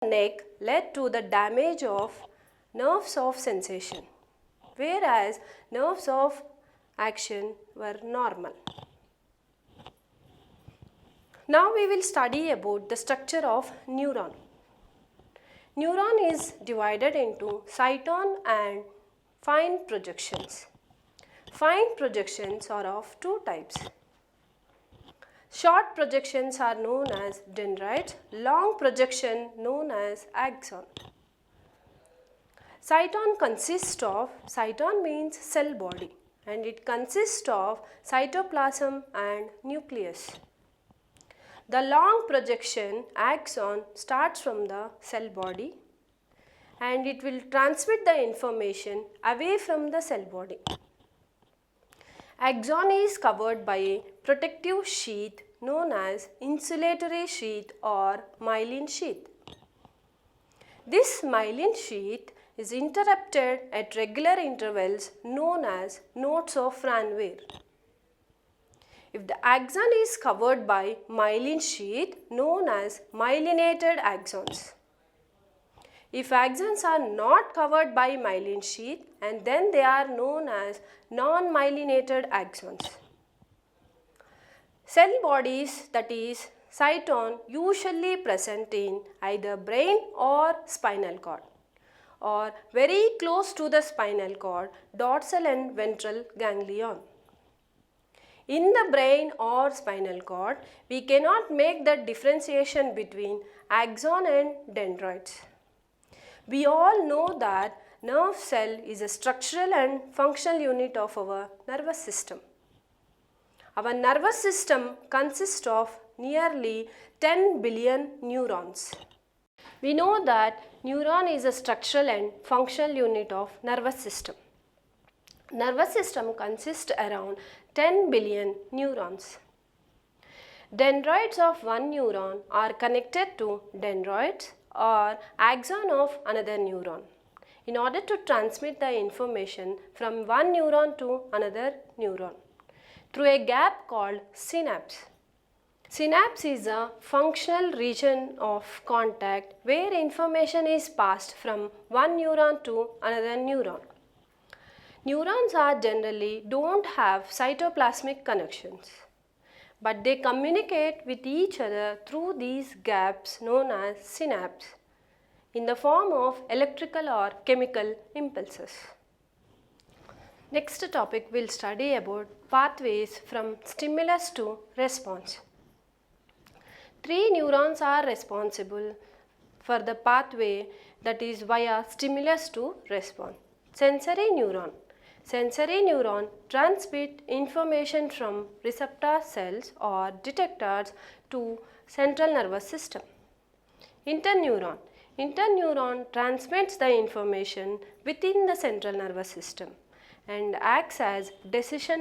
neck led to the damage of nerves of sensation, whereas nerves of action were normal. Now we will study about the structure of neuron. Neuron is divided into cyton and fine projections. Fine projections are of two types. Short projections are known as dendrites, long projection known as axon. Cyton means cell body, and it consists of cytoplasm and nucleus. The long projection axon starts from the cell body and it will transmit the information away from the cell body. Axon is covered by a protective sheath known as insulatory sheath or myelin sheath. This myelin sheath is interrupted at regular intervals known as nodes of Ranvier. If the axon is covered by myelin sheath known as myelinated axons. If axons are not covered by myelin sheath, and then they are known as non-myelinated axons. Cell bodies, that is cyton, usually present in either brain or spinal cord, or very close to the spinal cord, dorsal and ventral ganglion. In the brain or spinal cord, we cannot make the differentiation between axon and dendrites. We all know that nerve cell is a structural and functional unit of our nervous system. Our nervous system consists of nearly 10 billion neurons. We know that neuron is a structural and functional unit of nervous system. Nervous system consists around 10 billion neurons. Dendrites of one neuron are connected to dendrites or axon of another neuron in order to transmit the information from one neuron to another neuron through a gap called synapse. Synapse is a functional region of contact where information is passed from one neuron to another neuron. Neurons generally don't have cytoplasmic connections, but they communicate with each other through these gaps known as synapse in the form of electrical or chemical impulses. Next topic we'll study about pathways from stimulus to response. 3 neurons are responsible for the pathway that is via stimulus to response. Sensory neuron. Sensory neuron transmit information from receptor cells or detectors to central nervous system. Interneuron. Interneuron transmits the information within the central nervous system and acts as decision